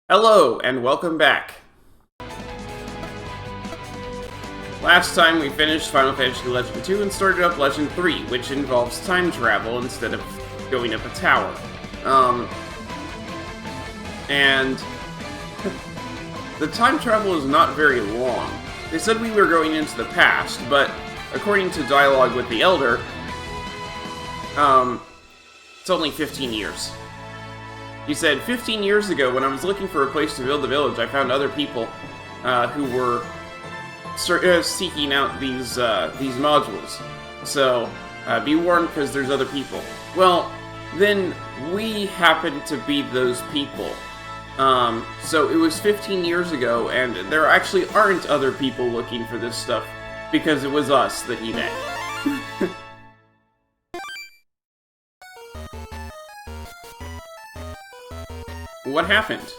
Hello, and welcome back. Last time we finished Final Fantasy Legend 2 and started up Legend 3, which involves time travel instead of going up a tower. And the time travel is not very long. They said we were going into the past, but according to dialogue with the Elder, it's only 15 years. He said, 15 years ago, when I was looking for a place to build a village, I found other people who were seeking out these modules. So, be warned, because there's other people. Well, then we happen to be those people. So it was 15 years ago, and there actually aren't other people looking for this stuff, because it was us that he met. What happened?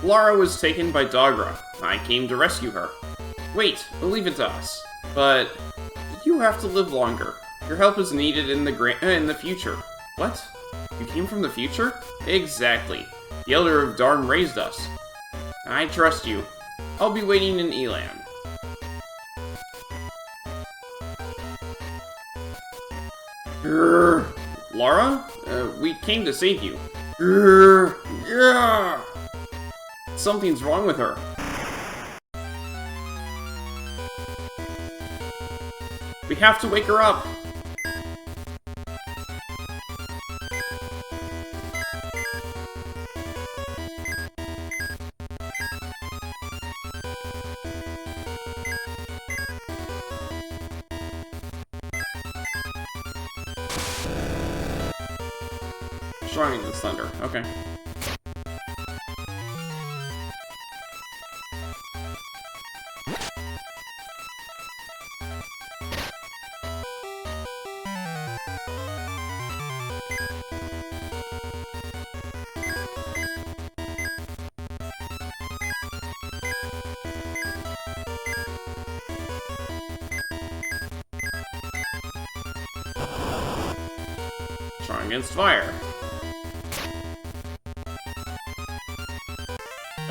Lara was taken by Dogra. I came to rescue her. Wait, leave it to us. But you have to live longer. Your help is needed in the future. What? You came from the future? Exactly. The Elder of Dharm raised us. I trust you. I'll be waiting in Elan. Grrr. Lara? We came to save you. Grrr. Yeah. Something's wrong with her. We have to wake her up. Showing the thunder. Okay. Trying against fire.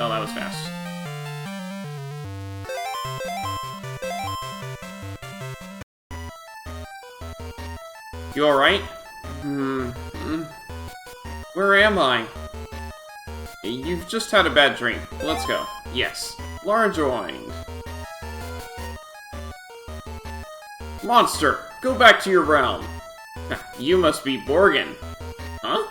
Oh, that was fast. You alright? Where am I? You've just had a bad dream. Let's go. Yes. Lara joined. Monster! Go back to your realm! You must be Borgin. Huh?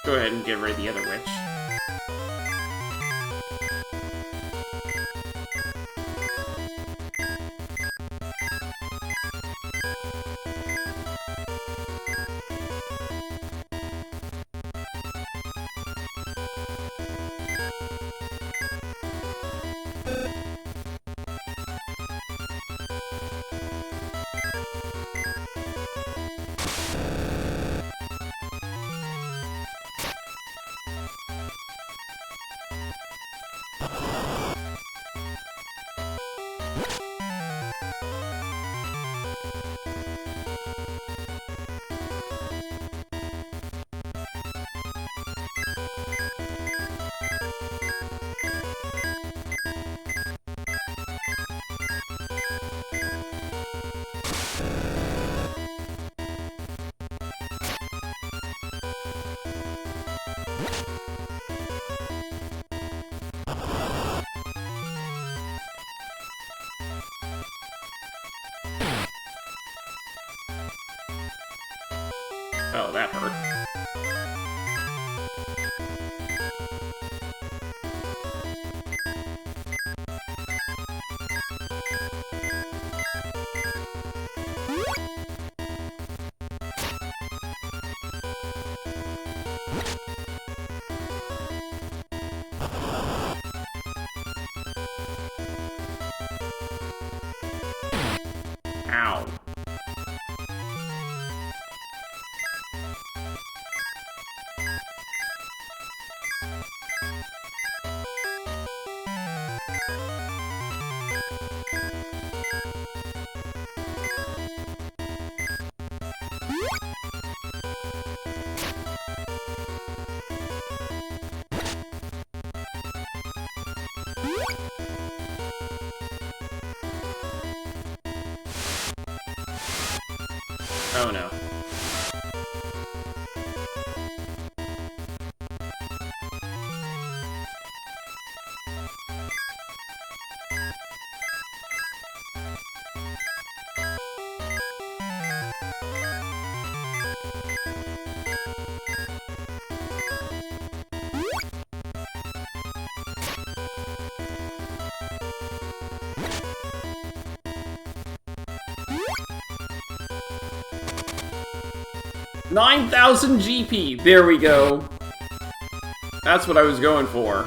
Go ahead and get rid of the other witch. Oh, that hurt. Ow. Oh no. $9,000 GP! There we go. That's what I was going for.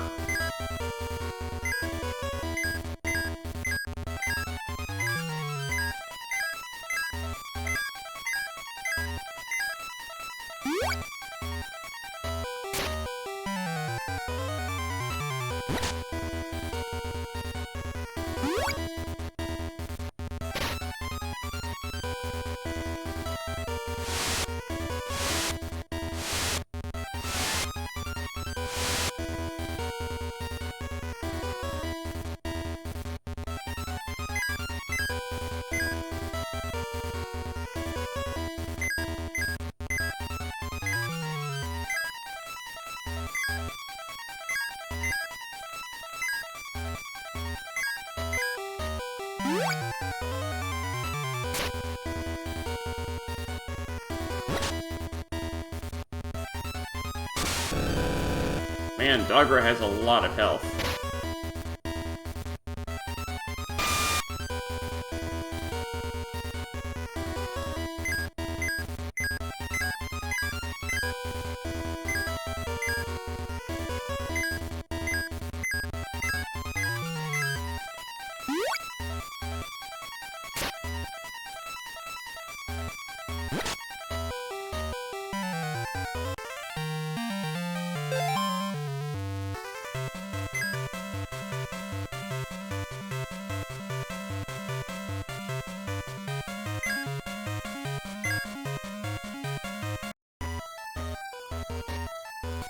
Man, Dogra has a lot of health.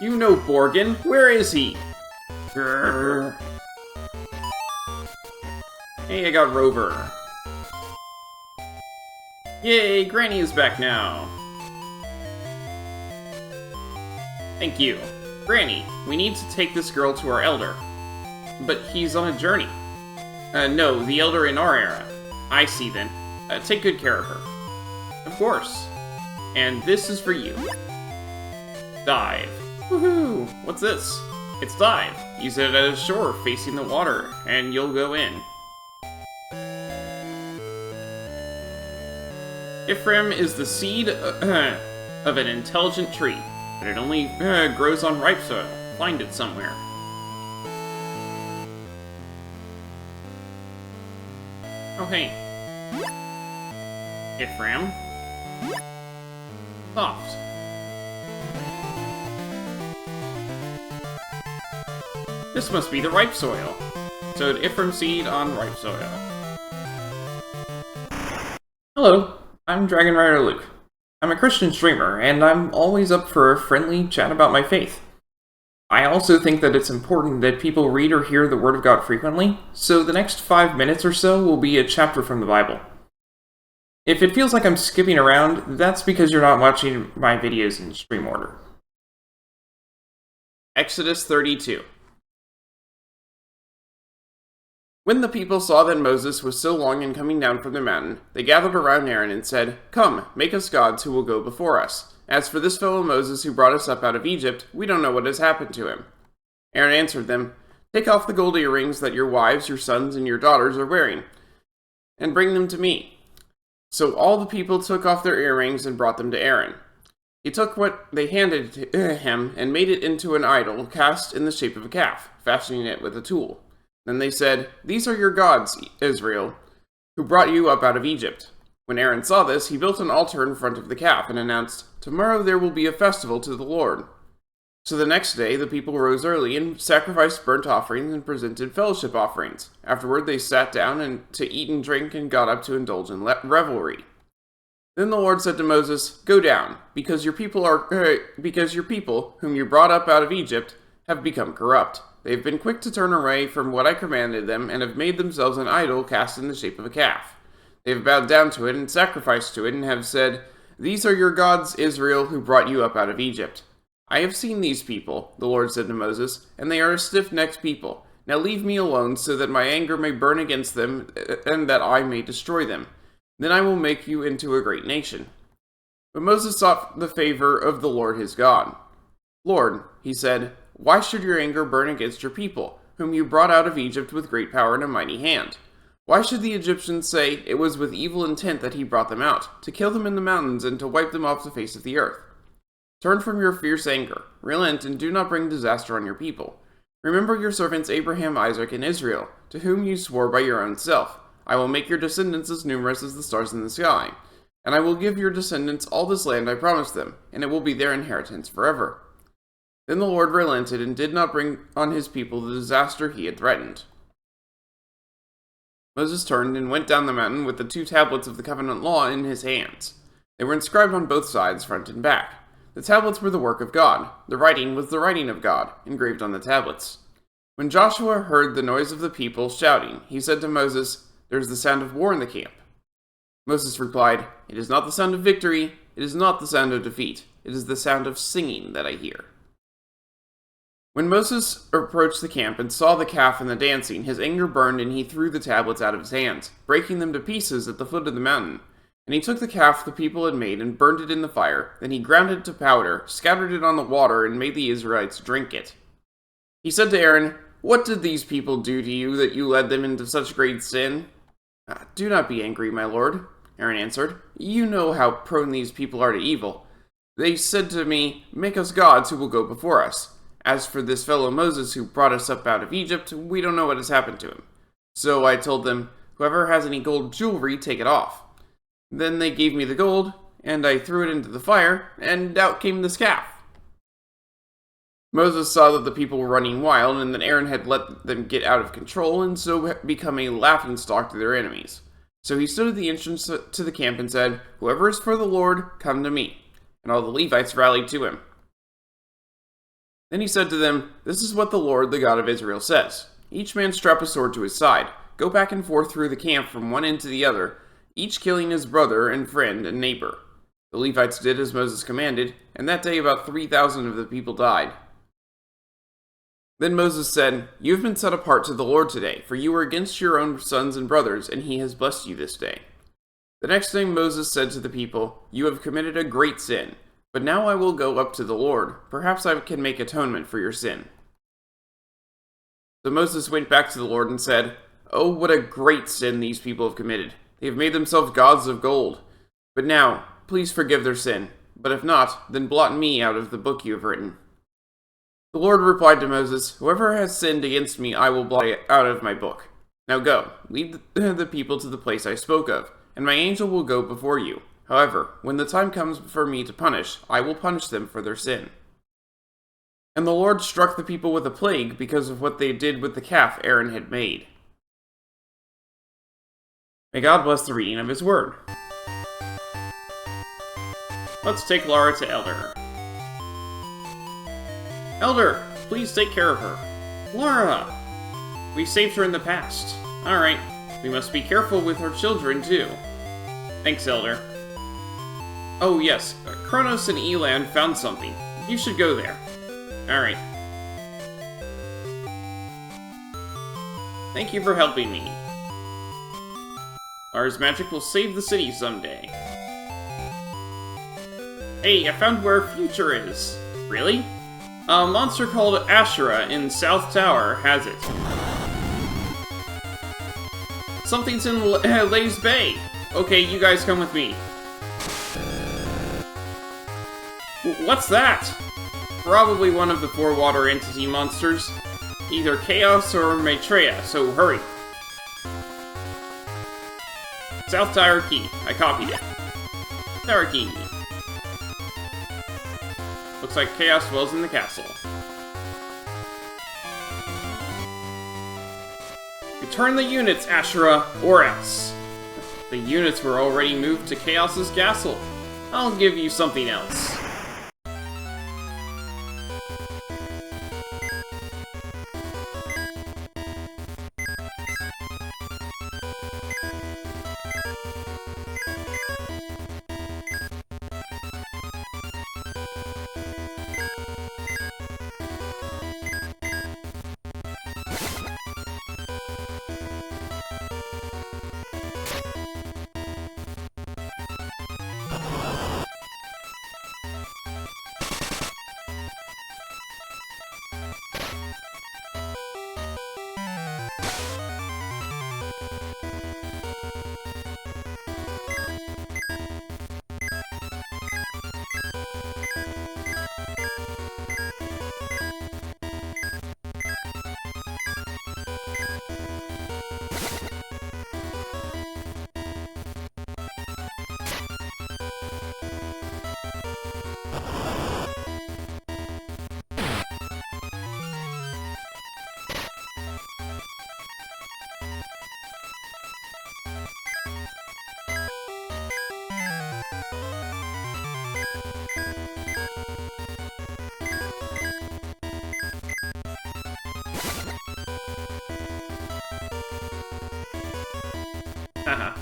You know Borgin. Where is he? Grrr. Hey, I got Rover. Yay, Granny is back now. Thank you. Granny, we need to take this girl to our elder. But he's on a journey. No, the elder in our era. I see then. Take good care of her. Of course. And this is for you. Dive. Woohoo! What's this? It's Dive. Use it at a shore facing the water, and you'll go in. Ephraim is the seed of an intelligent tree, but it only grows on ripe soil. Find it somewhere. Oh hey. Ephraim. Soft. This must be the ripe soil. Sowed Ephraim seed on ripe soil. Hello, I'm Dragon Rider Luke. I'm a Christian streamer, and I'm always up for a friendly chat about my faith. I also think that it's important that people read or hear the Word of God frequently, so the next 5 minutes or so will be a chapter from the Bible. If it feels like I'm skipping around, that's because you're not watching my videos in stream order. Exodus 32. When the people saw that Moses was so long in coming down from the mountain, they gathered around Aaron and said, "Come, make us gods who will go before us. As for this fellow Moses who brought us up out of Egypt, we don't know what has happened to him." Aaron answered them, "Take off the gold earrings that your wives, your sons, and your daughters are wearing, and bring them to me." So all the people took off their earrings and brought them to Aaron. He took what they handed to him and made it into an idol cast in the shape of a calf, fashioning it with a tool. Then they said, "These are your gods, Israel, who brought you up out of Egypt." When Aaron saw this, he built an altar in front of the calf and announced, "Tomorrow there will be a festival to the Lord." So the next day, the people rose early and sacrificed burnt offerings and presented fellowship offerings. Afterward, they sat down to eat and drink and got up to indulge in revelry. Then the Lord said to Moses, "Go down, because your people, whom you brought up out of Egypt, have become corrupt. They have been quick to turn away from what I commanded them, and have made themselves an idol cast in the shape of a calf. They have bowed down to it and sacrificed to it, and have said, 'These are your gods, Israel, who brought you up out of Egypt.' I have seen these people," the Lord said to Moses, "and they are a stiff-necked people. Now leave me alone, so that my anger may burn against them, and that I may destroy them. Then I will make you into a great nation." But Moses sought the favor of the Lord his God. "Lord," he said, "why should your anger burn against your people, whom you brought out of Egypt with great power and a mighty hand? Why should the Egyptians say, 'It was with evil intent that he brought them out, to kill them in the mountains and to wipe them off the face of the earth?' Turn from your fierce anger, relent, and do not bring disaster on your people. Remember your servants Abraham, Isaac, and Israel, to whom you swore by your own self, 'I will make your descendants as numerous as the stars in the sky,' and I will give your descendants all this land I promised them, and it will be their inheritance forever." Then the Lord relented and did not bring on his people the disaster he had threatened. Moses turned and went down the mountain with the 2 tablets of the covenant law in his hands. They were inscribed on both sides, front and back. The tablets were the work of God. The writing was the writing of God, engraved on the tablets. When Joshua heard the noise of the people shouting, he said to Moses, "There is the sound of war in the camp." Moses replied, "It is not the sound of victory, it is not the sound of defeat, it is the sound of singing that I hear." When Moses approached the camp and saw the calf and the dancing, his anger burned and he threw the tablets out of his hands, breaking them to pieces at the foot of the mountain. And he took the calf the people had made and burned it in the fire. Then he ground it to powder, scattered it on the water, and made the Israelites drink it. He said to Aaron, "What did these people do to you that you led them into such great sin?" "Do not be angry, my lord," Aaron answered. "You know how prone these people are to evil. They said to me, 'Make us gods who will go before us.' As for this fellow Moses who brought us up out of Egypt, we don't know what has happened to him." So I told them, "Whoever has any gold jewelry, take it off." Then they gave me the gold, and I threw it into the fire, and out came this calf. Moses saw that the people were running wild, and that Aaron had let them get out of control, and so become a laughingstock to their enemies. So he stood at the entrance to the camp and said, "Whoever is for the Lord, come to me." And all the Levites rallied to him. Then he said to them, "This is what the Lord, the God of Israel, says. Each man strap a sword to his side. Go back and forth through the camp from one end to the other, each killing his brother and friend and neighbor." The Levites did as Moses commanded, and that day about 3,000 of the people died. Then Moses said, "You have been set apart to the Lord today, for you were against your own sons and brothers, and he has blessed you this day." The next day Moses said to the people, "You have committed a great sin, but now I will go up to the Lord. Perhaps I can make atonement for your sin." So Moses went back to the Lord and said, "Oh, what a great sin these people have committed. They have made themselves gods of gold. But now, please forgive their sin. But if not, then blot me out of the book you have written." The Lord replied to Moses, "Whoever has sinned against me, I will blot out of my book. Now go, lead the people to the place I spoke of, and my angel will go before you. However, when the time comes for me to punish, I will punish them for their sin." And the Lord struck the people with a plague because of what they did with the calf Aaron had made. May God bless the reading of his word. Let's take Laura to Elder. Elder, please take care of her. Laura! We saved her in the past. Alright, we must be careful with her children, too. Thanks, Elder. Oh, yes, Kronos and Elan found something. You should go there. Alright. Thank you for helping me. Lara's magic will save the city someday. Hey, I found where Future is. Really? A monster called Ashura in South Tower has it. Something's in Lay's Bay. Okay, you guys come with me. What's that? Probably one of the 4 water entity monsters. Either Chaos or Maitreya, so hurry. South Tower Key. I copied it. Tower Key. Looks like chaos dwells in the castle. Return the units, Ashura, or else. The units were already moved to Chaos's castle. I'll give you something else. Haha.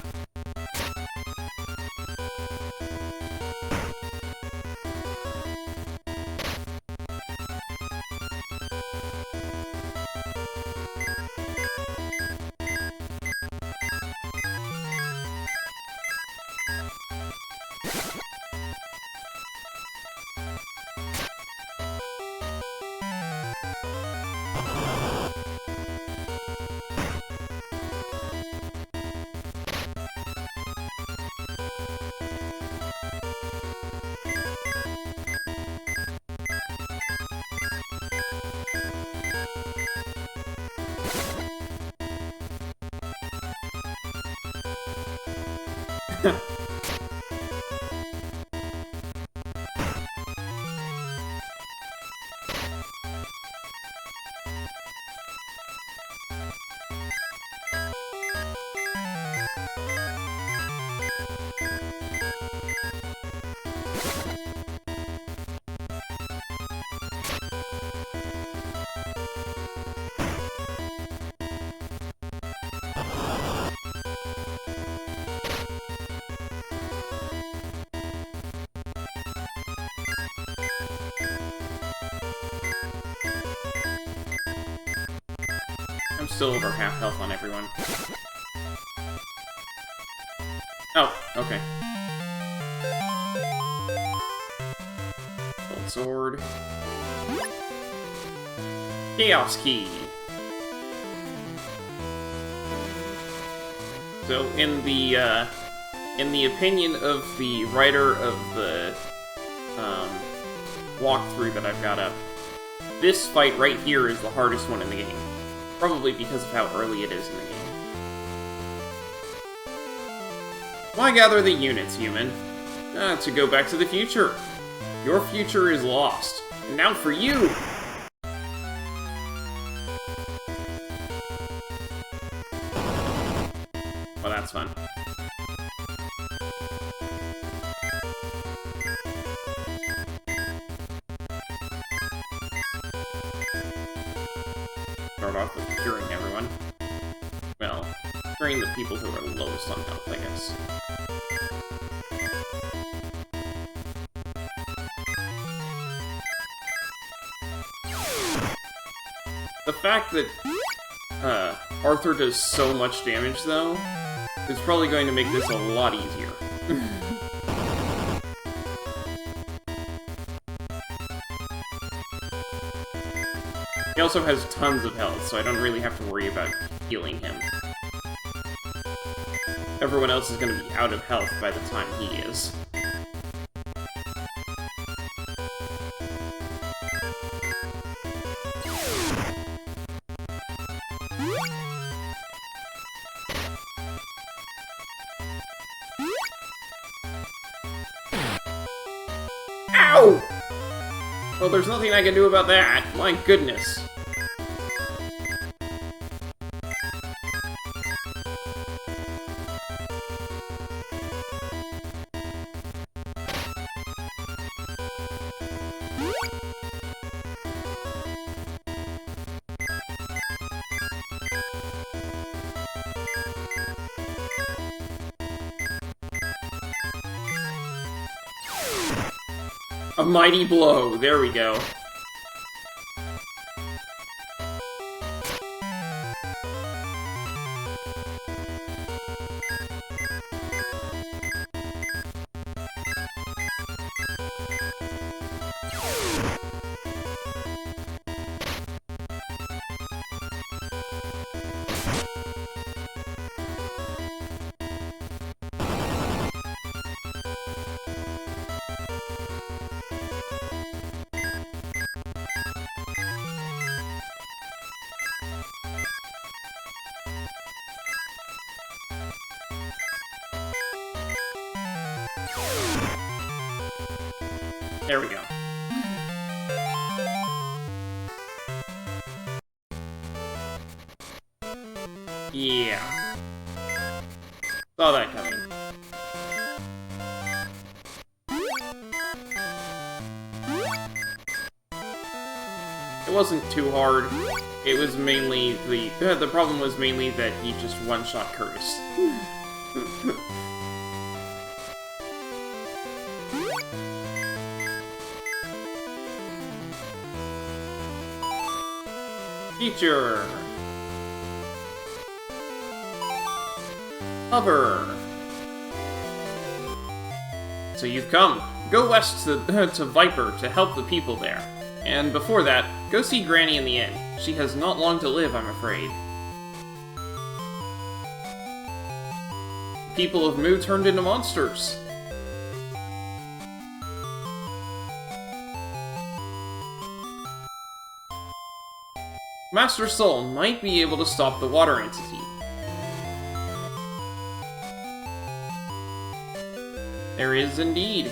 I'm still over half health on everyone. Oh, okay. Gold sword. Chaos key. So, in the opinion of the writer of the walkthrough that I've got up, this fight right here is the hardest one in the game. Probably because of how early it is in the game. Why gather the units, human? To go back to the future. Your future is lost. And now for you! Well, that's fun. Start off with curing everyone. Well, curing the people who are lowest on health, I guess. The fact that Arthur does so much damage, though, is probably going to make this a lot easier. He also has tons of health, so I don't really have to worry about healing him. Everyone else is going to be out of health by the time he is. Ow! Well, there's nothing I can do about that. My goodness. A mighty blow. There we go. There we go. Yeah. Saw that coming. It wasn't too hard. It was mainly the problem was mainly that he just one-shot Curtis. Feature. Hover. So you've come. Go west to Viper to help the people there. And before that, go see Granny in the inn. She has not long to live, I'm afraid. People of Mu turned into monsters. Master Soul might be able to stop the water entity. There is indeed.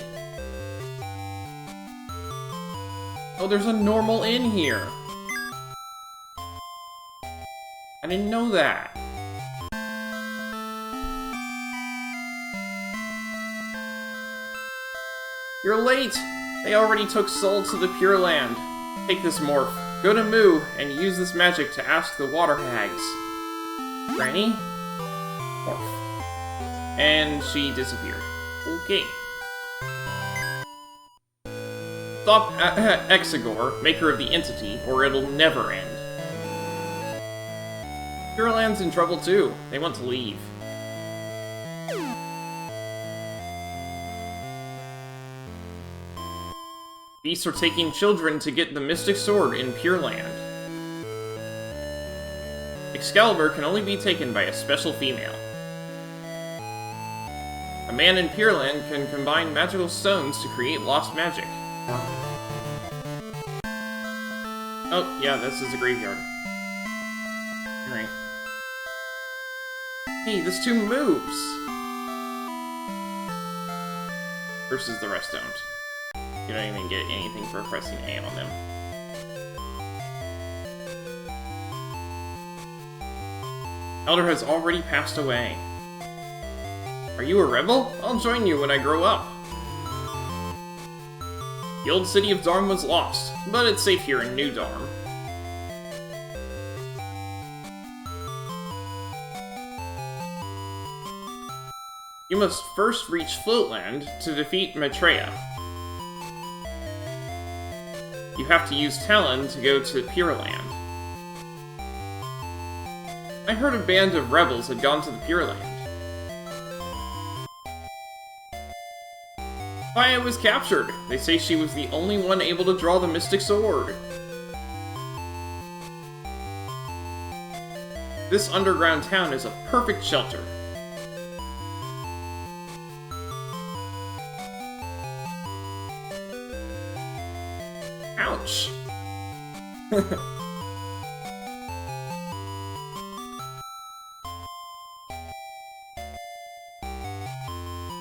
Oh, there's a normal inn here. I didn't know that. You're late! They already took Soul to the Pureland. Take this morph. Go to Mu and use this magic to ask the water hags. Granny? Morph. And she disappeared. Okay. Stop Exegor, maker of the entity, or it'll never end. Pureland's in trouble too. They want to leave. Beasts are taking children to get the Mystic Sword in Pureland. Excalibur can only be taken by a special female. A man in Pureland can combine magical stones to create lost magic. Oh, yeah, this is a graveyard. Alright. Hey, this 2 moves! Versus the rest don't. You don't even get anything for pressing A on them. Elder has already passed away. Are you a rebel? I'll join you when I grow up. The old city of Darm was lost, but it's safe here in New Darm. You must first reach Floatland to defeat Maitreya. You have to use Talon to go to Pureland. I heard a band of rebels had gone to the Pureland. Faya was captured. They say she was the only one able to draw the Mystic Sword. This underground town is a perfect shelter. Ouch.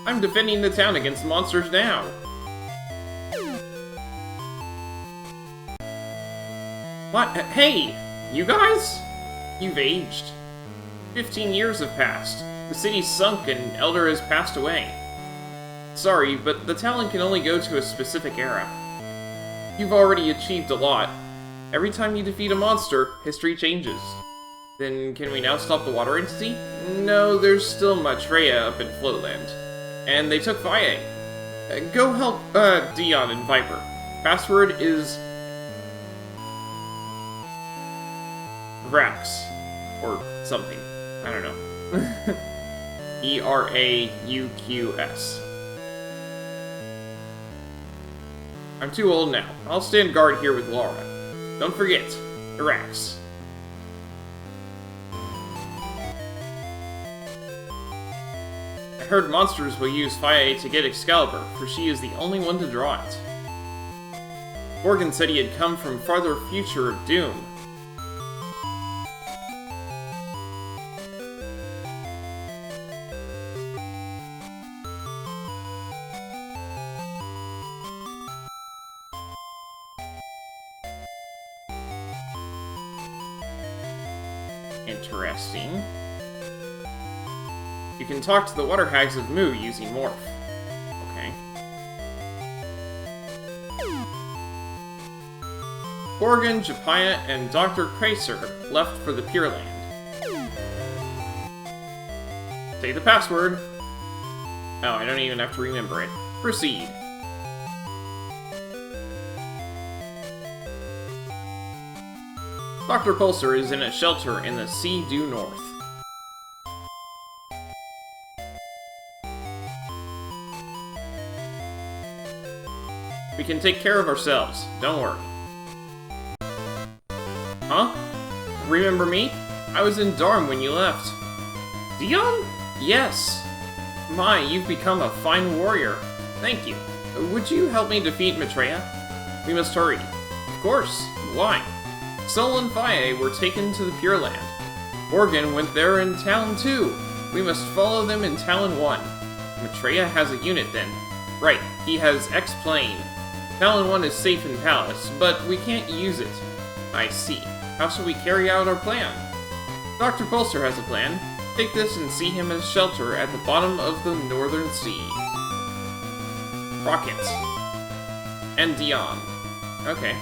I'm defending the town against monsters now. What? Hey! You guys? You've aged. 15 years have passed. The city's sunk and Elder has passed away. Sorry, but the talent can only go to a specific era. You've already achieved a lot. Every time you defeat a monster, history changes. Then can we now stop the water entity? No, there's still Maitreya up in Floatland. And they took Faye. Go help Dion and Viper. Password is Rax. Or something. I don't know. Erauqs. I'm too old now. I'll stand guard here with Laura. Don't forget, Irax. I heard monsters will use Faye to get Excalibur, for she is the only one to draw it. Morgan said he had come from farther future of Doom. Interesting. You can talk to the water hags of Mu using Morph. Okay. Borgen, Japaya, and Dr. Kracer left for the Pureland. Say the password. Oh, I don't even have to remember it. Proceed. Dr. Pulsar is in a shelter in the sea due north. We can take care of ourselves, don't worry. Huh? Remember me? I was in Darm when you left. Dion? Yes. My, you've become a fine warrior. Thank you. Would you help me defeat Maitreya? We must hurry. Of course. Why? Sol and Faye were taken to the Pureland. Morgan went there in Talon 2. We must follow them in Talon 1. Maitreya has a unit then. Right, he has X-Plane. Talon 1 is safe in Palace, but we can't use it. I see. How shall we carry out our plan? Dr. Pulsar has a plan. Take this and see him as shelter at the bottom of the Northern Sea. Rocket. And Dion. Okay.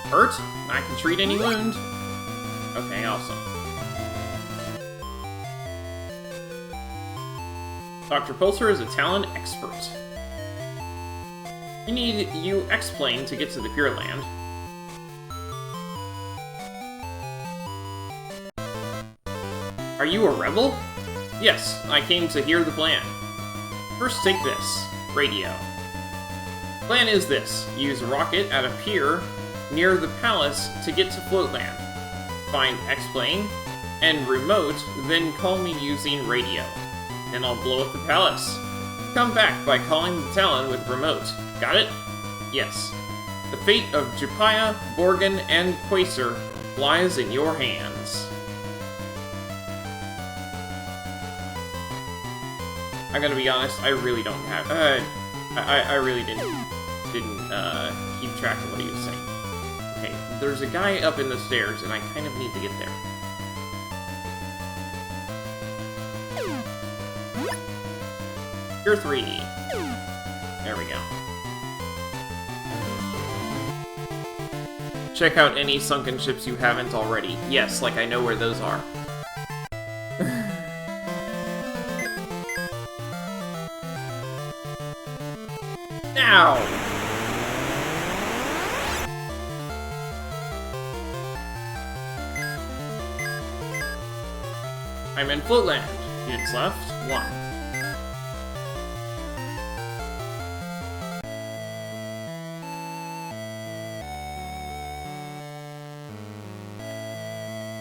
Hurt? I can treat any wound. Okay, awesome. Dr. Pulsar is a Talon expert. You need X-Plane to get to the Pureland. Are you a rebel? Yes, I came to hear the plan. First take this. Radio. Plan is this. Use a rocket at a pier near the palace to get to Floatland. Find X-Plane and remote, then call me using radio. Then I'll blow up the palace. Come back by calling the Talon with remote. Got it? Yes. The fate of Japaya, Borgen, and Quacer lies in your hands. I'm gonna be honest, I really don't have... I really didn't keep track of what he was saying. Okay, there's a guy up in the stairs, and I kind of need to get there. Tier 3. There we go. Check out any sunken ships you haven't already. Yes, like I know where those are. Now! I'm in Floatland. Units left, 1.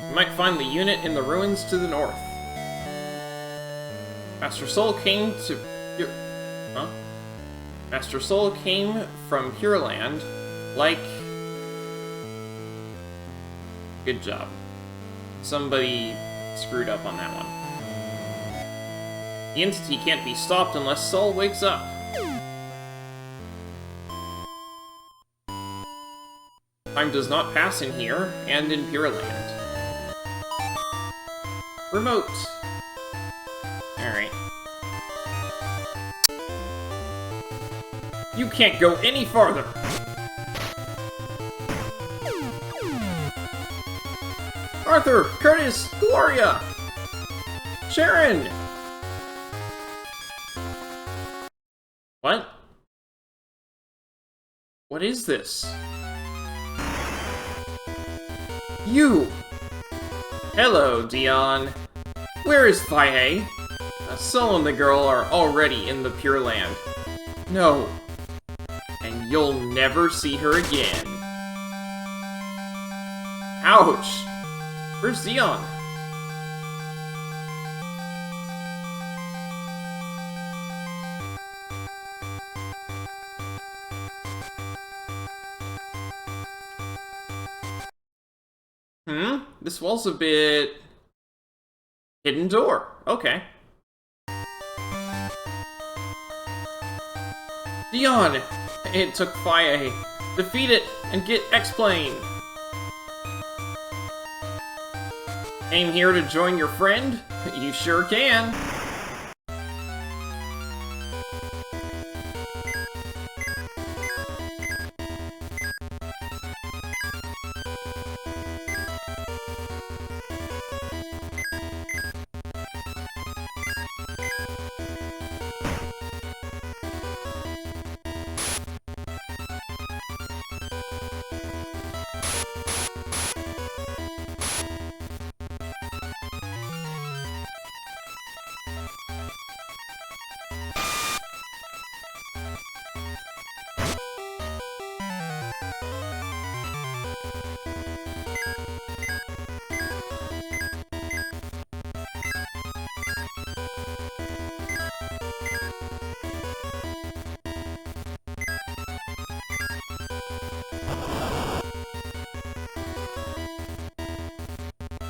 You might find the unit in the ruins to the north. Master Soul came to... Huh? Master Soul came from Pureland, like... Good job. Somebody screwed up on that one. The entity can't be stopped unless Soul wakes up. Time does not pass in here, and in Pureland. Remote. Alright. You can't go any farther! Arthur! Curtis! Gloria! Sharon! What? What is this? You! Hello, Dion. Where is Faye? Sol and the girl are already in the Pureland. No. And you'll never see her again. Ouch! Where's Dion? This wall's a bit... hidden door. Okay. Dion! It took Faye. Defeat it and get X-Plane. Came here to join your friend? You sure can.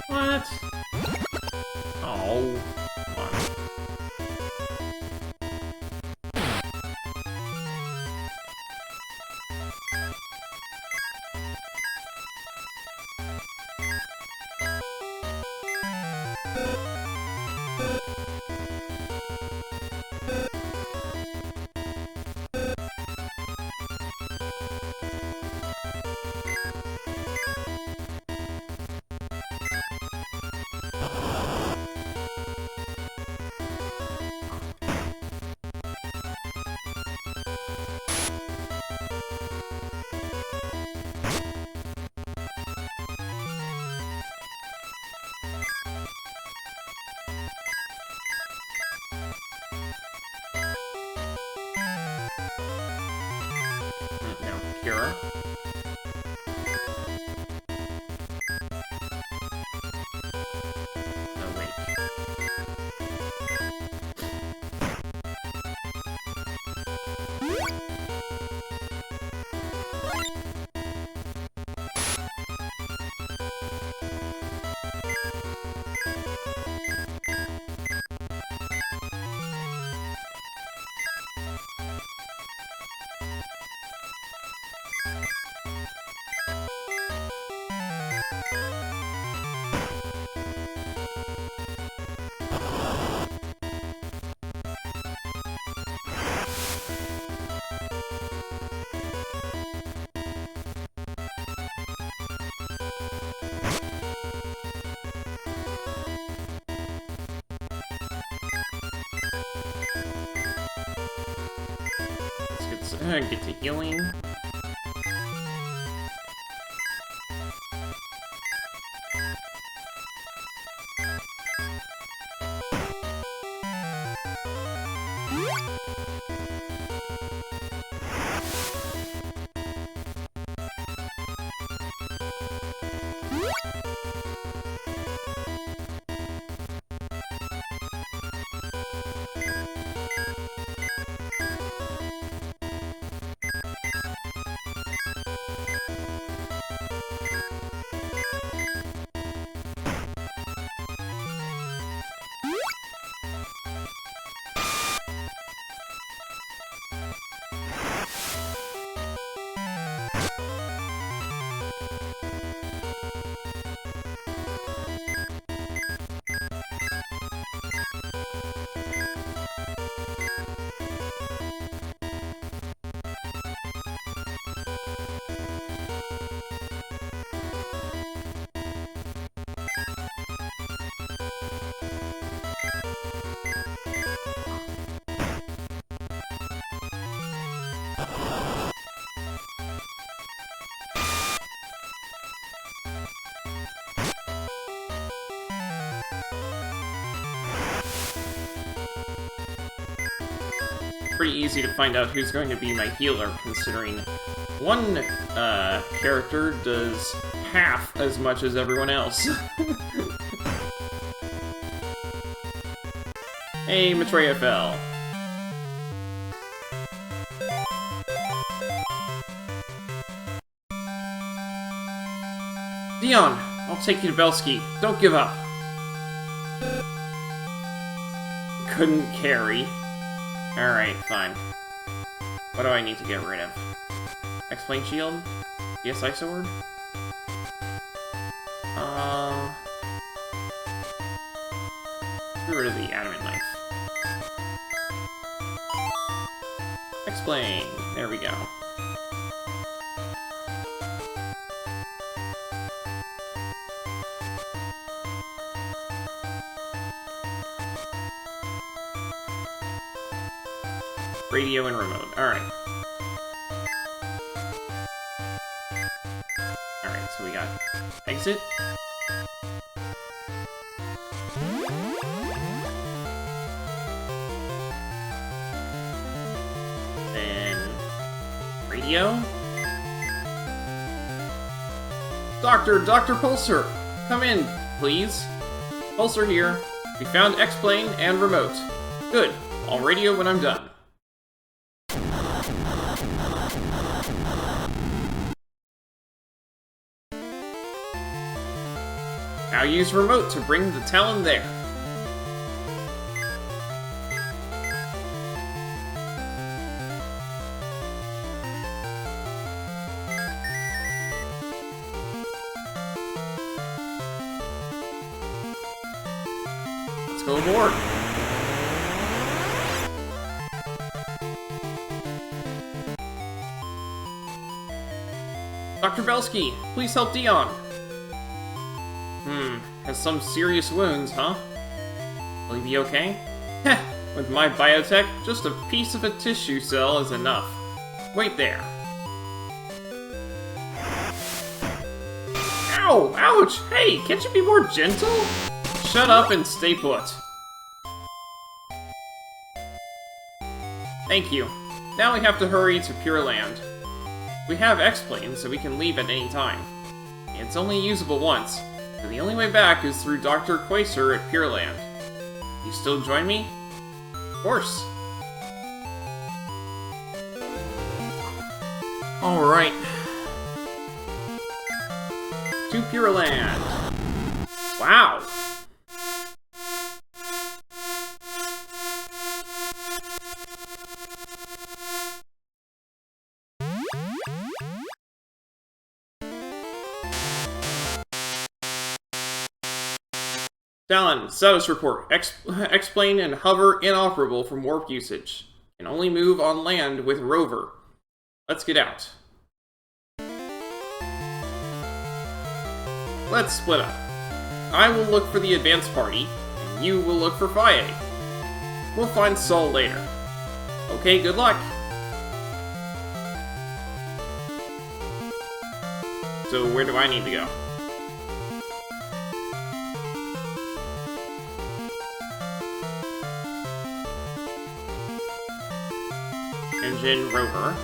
What? Oh, come on. No, Kira. Oh, wait. Get to healing. Pretty easy to find out who's going to be my healer, considering one character does half as much as everyone else. Hey, Matreya fell. Dion, I'll take you to Belsky. Don't give up. Couldn't carry. Alright, fine. What do I need to get rid of? X-Plane Shield? DSI Sword? Get rid of the Adamant Knife. X-Plane! There we go. Radio and remote. Alright. Alright, so we got exit. Then radio. Dr. Pulsar! Come in, please. Pulsar here. We found X-Plane and remote. Good. I'll radio when I'm done. Now use remote to bring the Talon there. Let's go aboard. Dr. Belsky, please help Dion. Has some serious wounds, huh? Will he be okay? Heh, with my biotech, just a piece of a tissue cell is enough. Wait there. Ow! Ouch! Hey, can't you be more gentle? Shut up and stay put. Thank you. Now we have to hurry to Pureland. We have X-Plane, so we can leave at any time. It's only usable once. So the only way back is through Dr. Quasar at Pureland. You still join me? Of course. Alright. To Pureland. Wow. Talon, status report. X-Plane and hover inoperable from warp usage. Can only move on land with rover. Let's get out. Let's split up. I will look for the advance party, and you will look for Faye. We'll find Sol later. Okay, good luck. So where do I need to go? Engine rover.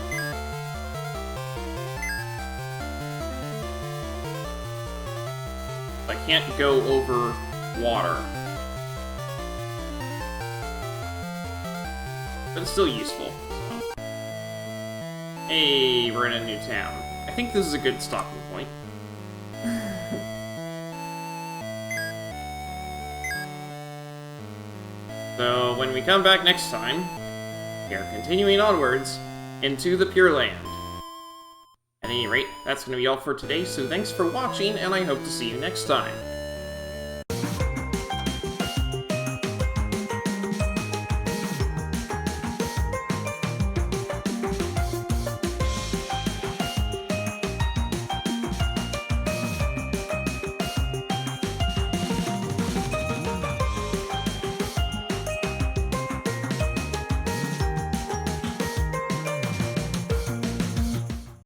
I can't go over water. But it's still useful. So. Hey, we're in a new town. I think this is a good stopping point. So, when we come back next time, we are continuing onwards into the Pureland. At any rate, that's going to be all for today, so thanks for watching, and I hope to see you next time.